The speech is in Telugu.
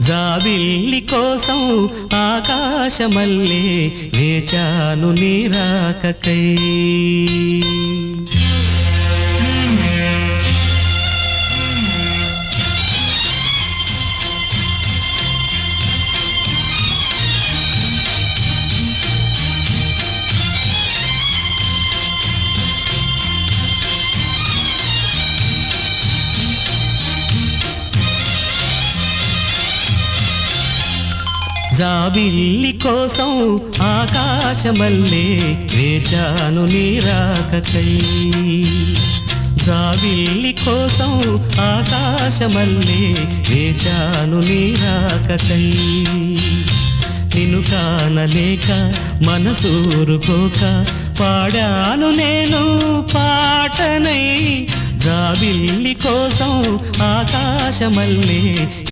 జాబిల్లి కోసం ఆకాశమల్లే వేచాను నీ రాకకై. జాబిల్లి కోసం ఆకాశమల్లే వేచాను నీ రాకకై. జాబిల్లి కోసం ఆకాశమల్లే వేచాను నీ రాకకై. నిన్ను కానలేక మనసూరుకోక పాడాను నేను పాటనై. జాబిల్లి కోసం ఆకాశమల్లే